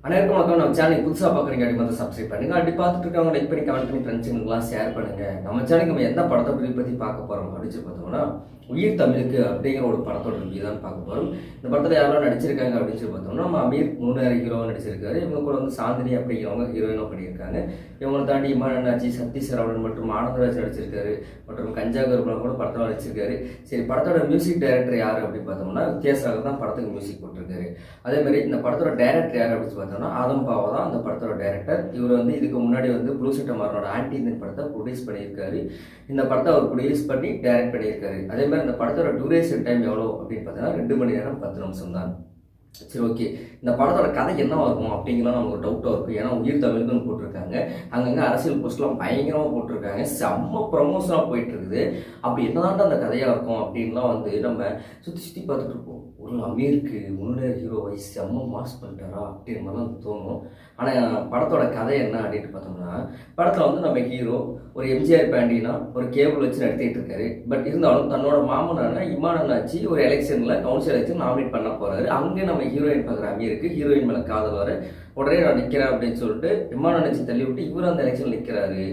அனைவருக்கும் வணக்கம். நம்ம சேனல் புதுசாக பார்க்குறீங்க அப்படி வந்து சப்ஸ்கிரைப் பண்ணுங்க. அப்படி பார்த்துட்டு இருக்கவங்க லைக் பண்ணி கமெண்ட் பண்ணி ஃப்ரெண்ட்ஸுங்களுக்குலாம் ஷேர் பண்ணுங்க. நம்ம சேனலுக்கு நம்ம எந்த படத்தை பற்றி பார்க்க போகிறோம் அப்படின்னு பார்த்தோம்னா உயிர் தமிழுக்கு அப்படிங்கிற ஒரு படத்தோட ரிவ்யூ தான் பார்க்க போகிறோம். இந்த படத்தில் யாரெல்லாம் நடிச்சிருக்காங்க அப்படின்னு சொல்லி பார்த்தோம்னா நம்ம அமீர் முன்னேற ஹீரோவாக நடிச்சிருக்காரு. இவங்க கூட வந்து சாந்தினி அப்படிங்கிறவங்க ஹீரோயினாக பண்ணியிருக்காங்க. இவங்களை தாண்டி இமான் அண்ணாச்சி, சக்தி சரவணன் மற்றும் ஆனந்தராஜ் நடிச்சிருக்காரு. மற்றும் கஞ்சா கருப்பெல்லாம் கூட படத்தில் நடிச்சிருக்காரு. சரி, படத்தோட மியூசிக் டைரக்டர் யார் அப்படின்னு பார்த்தோம்னா வித்தியாசராக தான் படத்துக்கு மியூசிக் போட்டிருக்காரு. அதே மாதிரி இந்த படத்தோட டைரக்டர் யார் அப்படின்னு பார்த்தோம்னா ஆதம் பாவா தான் அந்த படத்தோட டைரக்டர். இவர் வந்து இதுக்கு முன்னாடி வந்து ப்ளூ சட்டை மாறனோட ஆன்டி இந்த படத்தை ப்ரொடியூஸ் பண்ணியிருக்காரு. இந்த படத்தை அவர் ப்ரொடியூஸ் பண்ணி டைரக்ட் பண்ணியிருக்காரு. அதே மாதிரி இந்த படத்தோட டியூரேஷன் டைம் எவ்வளோ அப்படின்னு பார்த்தீங்கன்னா 2 மணி நேரம் 10 நிமிஷம் தான். சரி, ஓகே. இந்த படத்தோட கதை என்ன இருக்கும் அப்படிங்கலாம் நமக்கு ஒரு டவுட்டாக இருக்கும். ஏன்னா உயிர் தமிழுக்குன்னு போட்டிருக்காங்க, அங்கங்கே அரசியல் போஸ்ட்லாம் பயங்கரமாக போட்டிருக்காங்க, செம்ம ப்ரமோஷனாக போயிட்டு இருக்குது. அப்படி என்னதான்ட்டு அந்த கதையாக இருக்கும் அப்படின்லாம் வந்து நம்ம சுற்றி பார்த்துட்டு இருப்போம். ஒரு அமீருக்கு முன்னேற ஹீரோ வயசு செம்ம மாஸ் பண்ணிட்டாரா அப்படின்ற மாதிரிலாம் தோணும். ஆனால் படத்தோட கதை என்ன அப்படின்ட்டு பார்த்தோம்னா படத்தில் வந்து நம்ம ஹீரோ ஒரு எம்ஜிஆர் பேண்டினா ஒரு கேபிள் வச்சு நடத்திட்டு இருக்காரு. பட் இருந்தாலும் தன்னோட மாமனான இமான் அண்ணாச்சி ஒரு எலெக்ஷனில் கவுன்சில் எலெக்ஷன் நாமினேட் பண்ண போகிறாரு. அங்கே நம்ம ஹீரோயின் பார்க்குற அமீருக்கு ஹீரோயின் மேலே காதல் வர உடனே நான் நிற்கிறேன் அப்படின்னு சொல்லிட்டு இமான் அண்ணாச்சி தள்ளி விட்டு இவர் அந்த எலெக்ஷன் நிற்கிறாரு.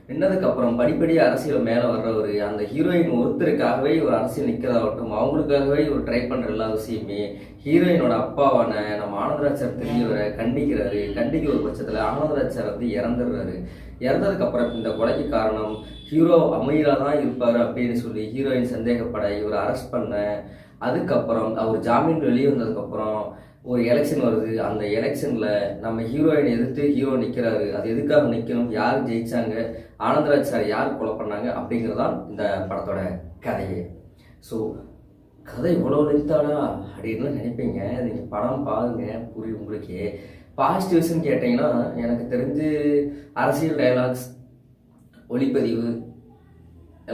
நின்னதுக்கப்புறம் படிப்படியாக அரசியல் மேலே வர்றவர் அந்த ஹீரோயின் ஒருத்தருக்காகவே ஒரு அரசியல் நிற்கிறதாகட்டும், அவங்களுக்காகவே ஒரு ட்ரை பண்ணுற எல்லா விஷயமே ஹீரோயினோட அப்பாவான நம்ம ஆனந்தராஜ் சார் தெரியவரை கண்டிக்கிறாரு. கண்டிக்கிற ஒரு பட்சத்தில் ஆனந்தராஜ் சார் வந்து இறந்துடுறாரு. இறந்ததுக்கப்புறம் இந்த கொலைக்கு காரணம் ஹீரோ அமீரா தான் இருப்பார் அப்படின்னு சொல்லி ஹீரோயின் சந்தேகப்பட இவர் அரெஸ்ட் பண்ண, அதுக்கப்புறம் அவர் ஜாமீன் வெளியே வந்ததுக்கப்புறம் ஒரு எலெக்ஷன் வருது. அந்த எலெக்ஷனில் நம்ம ஹீரோயின் எதிர்த்து ஹீரோ நிற்கிறாரு. அது எதுக்காக நிற்கணும், யார் ஜெயிச்சாங்க, ஆனந்தராஜ் சார் யார் கொலை பண்ணாங்க அப்படிங்கிறதான் இந்த படத்தோட கதையே. ஸோ கதை இவ்வளோ லென்த்தாடா அப்படின்னு நினைப்பீங்க. நீங்கள் படம் பாருங்க, புரியும் உங்களுக்கே. பாசிட்டிவ்ஸ்ன்னு கேட்டிங்கன்னா எனக்கு தெரிஞ்சு அரசியல் டயலாக்ஸ், ஒளிப்பதிவு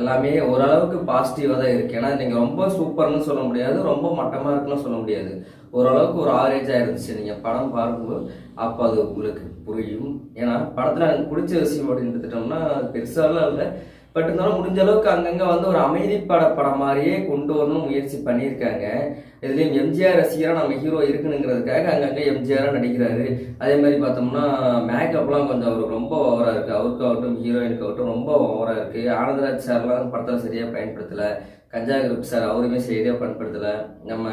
எல்லாமே ஓரளவுக்கு பாசிட்டிவாக தான் இருக்குது. ஏன்னா நீங்கள் ரொம்ப சூப்பர்னு சொல்ல முடியாது, ரொம்ப மட்டமாக இருக்குன்னு சொல்ல முடியாது. ஓரளவுக்கு ஒரு ஆவரேஜாக இருந்துச்சு. நீங்கள் படம் பார்க்கும்போது அப்போ அது உங்களுக்கு புரியும். ஏன்னா படத்தில் எனக்கு பிடிச்ச விஷயம் அப்படின்னு எடுத்துட்டோம்னா அது பெருசாலாம் இல்லை. பட் இருந்தாலும் முடிஞ்ச அளவுக்கு அங்கங்கே வந்து ஒரு அமைதி படம் மாதிரியே கொண்டு வரணும் முயற்சி பண்ணியிருக்காங்க. இதுலேயும் எம்ஜிஆர் ரசிகராக நம்ம ஹீரோ இருக்குனுங்கிறதுக்காக அங்கங்கே எம்ஜிஆராக நடிக்கிறாரு. அதே மாதிரி பார்த்தோம்னா மேக்கப்லாம் கொஞ்சம் அவருக்கு ரொம்ப ஓவராக இருக்குது. அவருக்காகட்டும் ஹீரோயினுக்காகட்டும் ரொம்ப ஓவராக இருக்குது. ஆனந்தராஜ் சார்லாம் படத்தில் சரியாக பயன்படுத்தலை. கஞ்சா கிருப் சார் அவருமே சரியாக பயன்படுத்தலை. நம்ம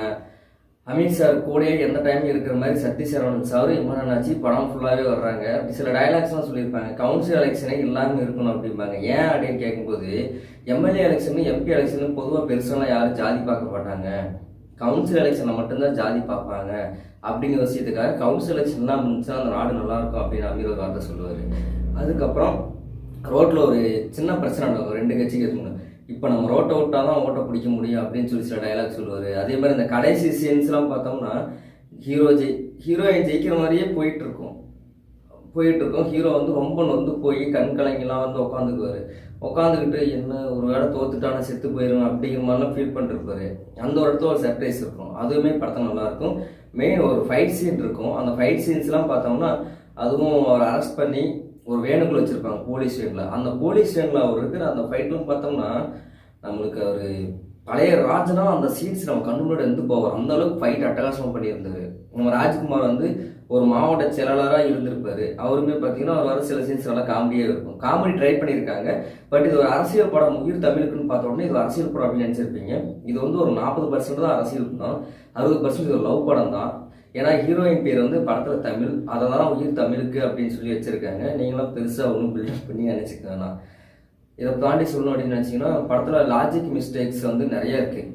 அமீர் சார் கூடயே எந்த டைம் இருக்கிற மாதிரி சக்தி சரவணன் சார், இமான் அண்ணாச்சி படம் ஃபுல்லாகவே வர்றாங்க. அப்படி சில டைலாக்ஸ்லாம் சொல்லியிருப்பாங்க, கவுன்சில் எலெக்ஷனே இல்லாமல் இருக்கணும் அப்படிம்பாங்க. ஏன் அப்படின்னு கேட்கும்போது எம்எல்ஏ எலெக்ஷனு எம்பி எலெக்ஷனு பொதுவாக பெருசாலாம் யாரும் ஜாதி பார்க்க மாட்டாங்க, கவுன்சில் எலெக்ஷனை மட்டும்தான் ஜாதி பார்ப்பாங்க அப்படிங்கிற விஷயத்துக்காக கவுன்சில் எலெக்ஷன்லாம் இருந்துச்சுன்னா அந்த நாடு நல்லாயிருக்கும் அப்படின்னு அமீர் ஒரு வார்த்தை சொல்லுவார். அதுக்கப்புறம் ரோட்டில் ஒரு சின்ன பிரச்சனை நடக்கும் 2 கட்சிக்கு இருக்கணும். இப்போ நம்ம ரோட்டை விட்டால் தான் ஓட்டை பிடிக்க முடியும் அப்படின்னு சொல்லி சில டைலாக் சொல்லுவார். அதே மாதிரி இந்த கடைசி சீன்ஸ்லாம் பார்த்தோம்னா ஹீரோயின் ஜெயிக்கிற மாதிரியே போயிட்டுருக்கோம். ஹீரோ வந்து ரொம்ப நொந்து போய் கண் கலங்கிலாம் வந்து உட்காந்துக்கிட்டு என்ன ஒரு வேளை தோத்துட்டான செத்து போயிடும் அப்படிங்கிற மாதிரிலாம் ஃபீல் பண்ணிருப்பாரு. அந்த ஒரு இடத்துல ஒரு சர்ப்ரைஸ் இருக்கும். அதுவுமே படத்தில் நல்லாயிருக்கும். மெயின் ஒரு ஃபைட் சீன் இருக்கும். அந்த ஃபைட் சீன்ஸ்லாம் பார்த்தோம்னா அதுவும் அவர் அரெஸ்ட் பண்ணி ஒரு வேணுக்குள்ள வச்சுருப்பாங்க போலீஸ் ஸ்டேஷனில். அந்த போலீஸ் ஸ்டேஷனில் அவர் இருக்கிற அந்த ஃபைட்லாம் பார்த்தோம்னா நம்மளுக்கு அவர் பழைய ராஜனா அந்த சீன்ஸ் நம்ம கண்ணு முன்னாடி வந்து போவார். அந்த அளவுக்கு ஃபைட் அட்டகாசமாக பண்ணியிருந்தாரு. நம்ம ராஜ்குமார் வந்து ஒரு மாவட்ட செயலாளராக இருந்திருப்பாரு. அவருமே பார்த்தீங்கன்னா அவர் வர சில சீன்ஸ் நல்லா காமெடியாக இருக்கும். காமெடி ட்ரை பண்ணியிருக்காங்க. பட் இது ஒரு அரசியல் படம் உயிர் தமிழுக்குன்னு பார்த்த உடனே இது அரசியல் படம் அப்படின்னு நினச்சிருப்பீங்க. இது வந்து ஒரு 40% தான் அரசியல் படம், 60% இது ஒரு லவ் படம் தான். ஏன்னா ஹீரோயின் பேர் வந்து படத்தில் தமிழ், அதை தான் உயிர் தமிழுக்கு அப்படின்னு சொல்லி வச்சுருக்காங்க. நீங்களாம் பெருசாக ஒன்றும் பில்டப் பண்ணி நினச்சிக்கோங்கண்ணா. இதை தாண்டி சொல்லணும் அப்படின்னு நினச்சிங்கன்னா படத்தில் லாஜிக் மிஸ்டேக்ஸ் வந்து நிறைய இருக்குது.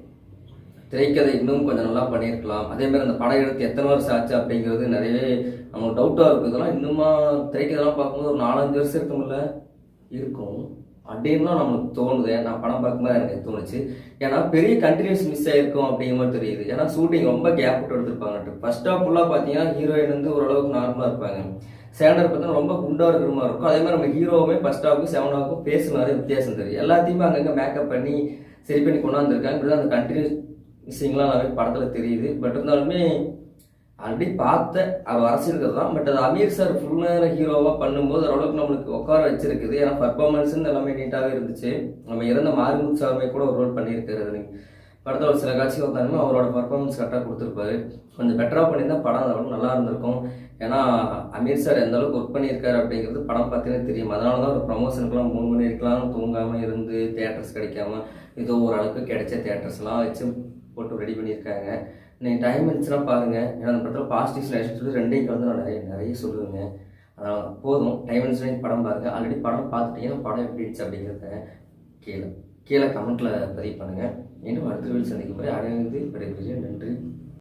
திரைக்கதை இன்னும் கொஞ்சம் நல்லா பண்ணியிருக்கலாம். அதேமாதிரி அந்த படம் எடுத்து எத்தனை வருஷம் ஆச்சு அப்படிங்கிறது நிறையவே நமக்கு டவுட்டாக இருக்குது. இதெல்லாம் இன்னுமா திரைக்கதைலாம் பார்க்கும்போது ஒரு 4-5 வருஷம் இருக்கும்ல இருக்கும் அப்படின்லாம் நம்மளுக்கு தோணுது. நான் படம் பார்க்கும்போது எனக்கு தோணுச்சு. ஏன்னா பெரிய கண்டினியூஸ் மிஸ் ஆகிருக்கும் அப்படிங்கிற மாதிரி தெரியுது. ஏன்னா ஷூட்டிங் ரொம்ப கேப் விட்டு எடுத்துருப்பாங்க. ஃபர்ஸ்ட் ஹாஃப் ஃபுல்லாக பார்த்தீங்கன்னா ஹீரோயின் வந்து ஓரளவுக்கு நார்மலாக இருப்பாங்க. செகண்ட் ஹாஃப் பார்த்தீங்கன்னா ரொம்ப குண்டாக இருக்கிற மாதிரி இருக்கும். அதே மாதிரி நம்ம ஹீரோவுமே ஃபர்ஸ்ட் ஹாஃபுக்கும் செகண்ட் ஹாஃபுக்கும் பேசுனாலே வித்தியாசம் தெரியும். எல்லாத்தையுமே அங்கங்கே மேக்கப் பண்ணி சரி பண்ணி கொண்டாந்துருக்காங்க. இப்படி அந்த கண்டினியூஸ் மிஸ்ஸிங்லாம் நிறைய படத்தில் தெரியுது. பட் இருந்தாலுமே ஆல்ரெடி பார்த்த அவர் அரசியல்கள் தான். பட் அது அமீர் சார் ஃபுல் நேரம் ஹீரோவாக பண்ணும்போது ஓரளவுக்கு நம்மளுக்கு உட்கார வச்சிருக்குது. ஏன்னா பர்ஃபார்மன்ஸுன்னு எல்லாமே நீட்டாகவே இருந்துச்சு. நம்ம இறந்த மாரிமுத்து சாருமே கூட ஒரு ரோல் பண்ணியிருக்காரு. படத்தில் ஒரு சில காட்சிகள் வந்தாலுமே அவரோட பர்ஃபார்மன்ஸ் கரெக்டாக கொடுத்துருப்பாரு. கொஞ்சம் பெட்டராக பண்ணியிருந்தால் படம் நல்லா இருந்திருக்கும். ஏன்னா அமீர் சார் எந்த அளவுக்கு ஒர்க் பண்ணியிருக்காரு அப்படிங்கிறது படம் பார்த்தீங்கன்னா தெரியும். அதனால தான் ஒரு ப்ரமோஷனுக்குலாம் 3 மணி வரைக்கும் தூங்காமல் இருந்து தேட்டர்ஸ் கிடைக்காம ஏதோ ஓரளவுக்கு கிடைச்ச தேட்டர்ஸ்லாம் வச்சு போட்டு ரெடி பண்ணியிருக்காங்க. நீங்கள் டைம் இருந்துச்சுன்னா பாருங்கள். ஏன்னா அந்த படத்தில் பாசிட்டிவ்ஸ் நெகட்டிவ்ஸ் சொல்லி ரெண்டையும் கலந்து நான் நிறைய சொல்லுவேங்க. போதும் டைம் இருந்துச்சுன்னா படம் பாருங்கள். ஆல்ரெடி படம் பார்த்துட்டீங்கன்னா படம் எப்படி இருந்துச்சு அப்படிங்கிறத கீழே கமெண்ட்டில் பதிவு பண்ணுங்கள். இன்னும் அடுத்த வீடு சந்திக்கும் முறை அடைந்து விடைபெறுகிறேன். நன்றி.